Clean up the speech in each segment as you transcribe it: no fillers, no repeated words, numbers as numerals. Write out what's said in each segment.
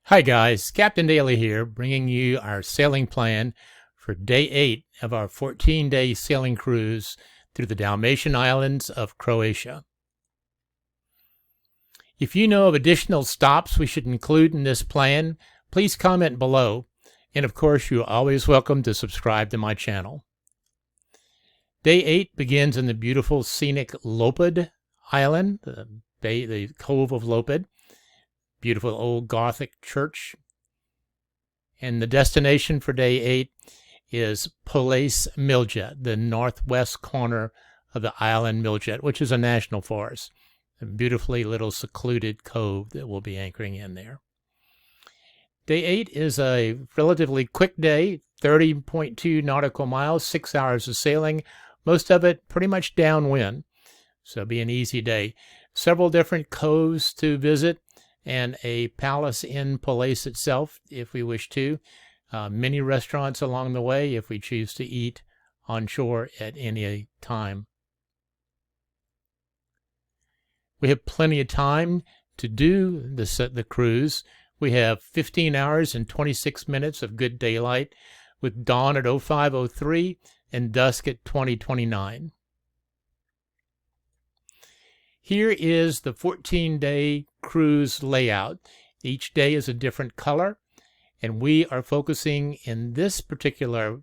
Hi guys, Captain Daly here, bringing you our sailing plan for day 8 of our 14-day sailing cruise through the Dalmatian islands of Croatia. If you know of additional stops we should include in this plan, please comment below, and of course you're always welcome to subscribe to my channel. Day 8 begins in the beautiful scenic Lopud island, the Cove of Lopud. Beautiful old Gothic church. And the destination for day 8 is Polace, Miljet, the northwest corner of the island Miljet, which is a national forest. A beautifully little secluded cove that we'll be anchoring in there. Day 8 is a relatively quick day, 30.2 nautical miles, 6 hours of sailing, most of it pretty much downwind. So it'll be an easy day. Several different coves to visit, and a palace in Polace itself, if we wish to. Many restaurants along the way, if we choose to eat on shore at any time. We have plenty of time to do the cruise. We have 15 hours and 26 minutes of good daylight, with dawn at 05:03 and dusk at 20:29. Here is the 14-day cruise layout. Each day is a different color, and we are focusing in this particular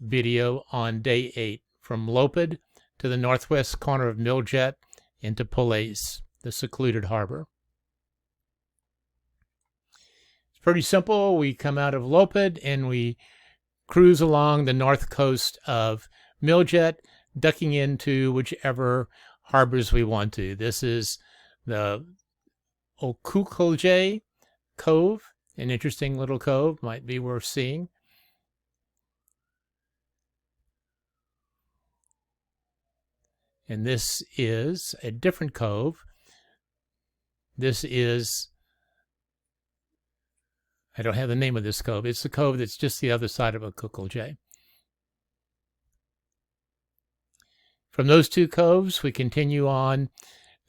video on day 8, from Lopud to the northwest corner of Miljet into Polace, the secluded harbor. It's pretty simple. We come out of Lopud and we cruise along the north coast of Miljet, ducking into whichever harbors we want to. This is the Lopud Cove, an interesting little cove, might be worth seeing. And this is a different cove. This is, I don't have the name of this cove. It's the cove that's just the other side of Lopud. From those two coves, we continue on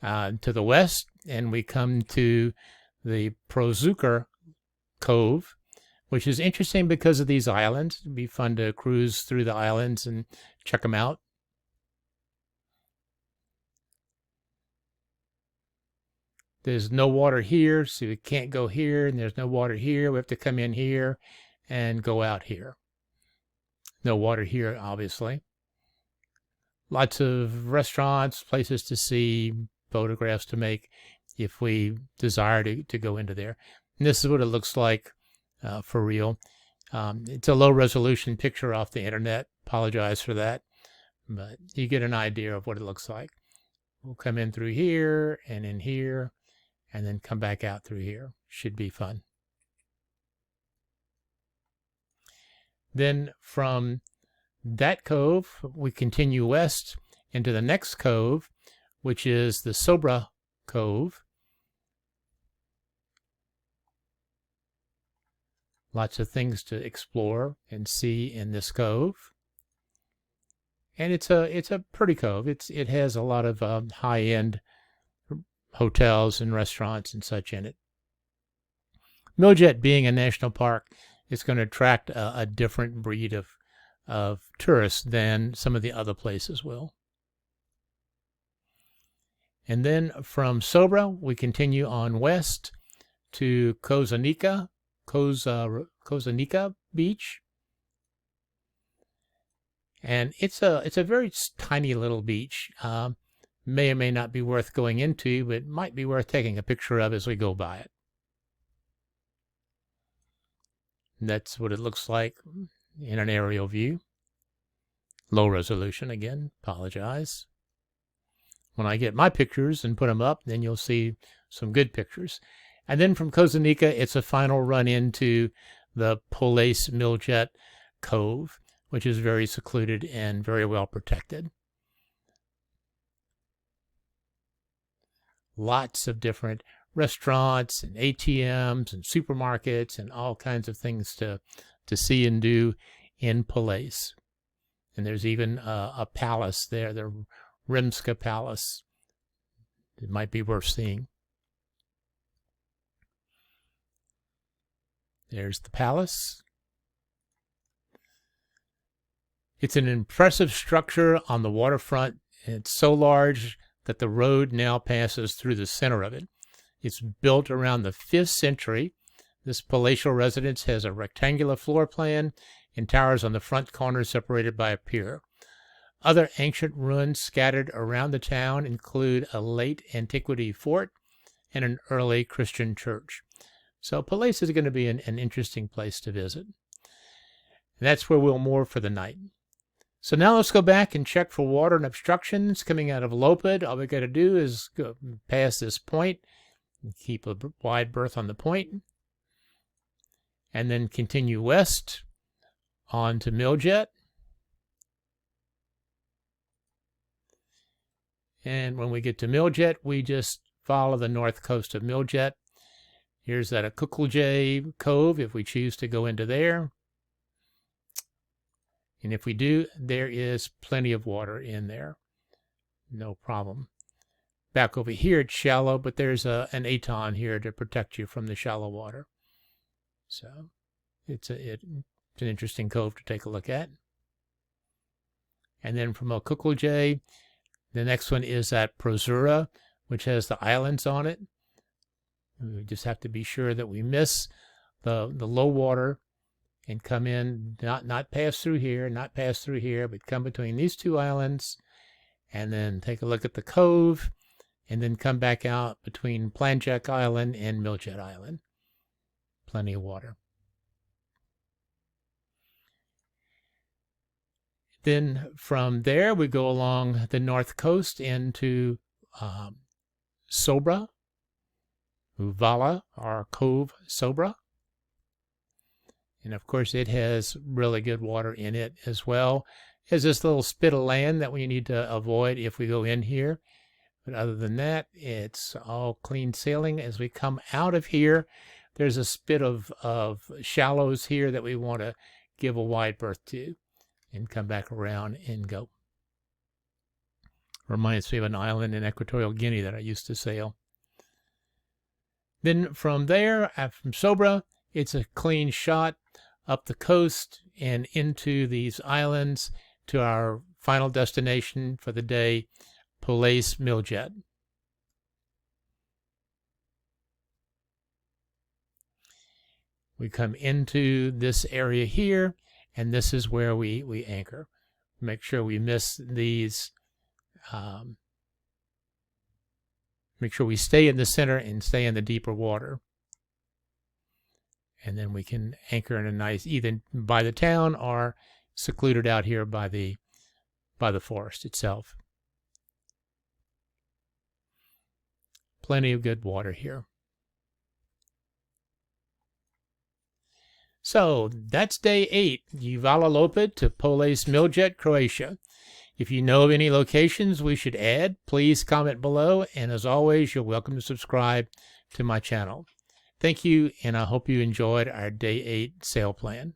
to the west, and we come to the Prozuker Cove, which is interesting because of these islands. It'd be fun to cruise through the islands and check them out. There's no water here, so we can't go here, and there's no water here. We have to come in here and go out here. No water here, obviously. Lots of restaurants, places to see, photographs to make if we desire to go into there. And this is what it looks like for real. It's a low resolution picture off the internet. Apologize for that. But you get an idea of what it looks like. We'll come in through here and in here and then come back out through here. Should be fun. Then from that cove, we continue west into the next cove, which is the Sobra Cove. Lots of things to explore and see in this cove. And it's a pretty cove. It has a lot of high-end hotels and restaurants and such in it. Miljet being a national park, it's going to attract a different breed of tourists than some of the other places will. And then from Sobra, we continue on west to Kozanika Beach. And it's a very tiny little beach. May or may not be worth going into, but it might be worth taking a picture of as we go by it. And that's what it looks like in an aerial view. Low resolution again, apologize. When I get my pictures and put them up, then you'll see some good pictures. And then from Kozanika, it's a final run into the Polace Miljet Cove, which is very secluded and very well protected. Lots of different restaurants and ATMs and supermarkets and all kinds of things to see and do in Polace. And there's even a palace there, the Rimska Palace. It might be worth seeing. There's the palace. It's an impressive structure on the waterfront. It's so large that the road now passes through the center of it. It's built around the 5th century. This palatial residence has a rectangular floor plan and towers on the front corner separated by a pier. Other ancient ruins scattered around the town include a late antiquity fort and an early Christian church. So Polace is going to be an interesting place to visit. And that's where we'll moor for the night. So now let's go back and check for water and obstructions coming out of Lopud. All we got to do is go past this point and keep a wide berth on the point, and then continue west on to Miljet. And when we get to Miljet, we just follow the north coast of Miljet. Here's that Uvala Cove if we choose to go into there. And if we do, there is plenty of water in there. No problem. Back over here, it's shallow, but there's an aton here to protect you from the shallow water. So it's an interesting cove to take a look at. And then from Uvala, the next one is at Prosura, which has the islands on it. We just have to be sure that we miss the low water and come in, not pass through here, but come between these two islands, and then take a look at the cove, and then come back out between Planjack Island and Miljet Island. Plenty of water. Then from there, we go along the north coast into Sobra, Uvala, or Cove Sobra. And of course, it has really good water in it as well. It has this little spit of land that we need to avoid if we go in here. But other than that, it's all clean sailing. As we come out of here, there's a spit of shallows here that we want to give a wide berth to and come back around and go. Reminds me of an island in Equatorial Guinea that I used to sail. Then from there, from Sobra, it's a clean shot up the coast and into these islands to our final destination for the day, Polace Miljet. We come into this area here, and this is where we anchor. Make sure we miss these. Make sure we stay in the center and stay in the deeper water. And then we can anchor in a nice, either by the town or secluded out here by the forest itself. Plenty of good water here. So that's day 8, Uvala Lopud to Polace Miljet, Croatia. If you know of any locations we should add, please comment below. And as always, you're welcome to subscribe to my channel. Thank you, and I hope you enjoyed our day 8 sail plan.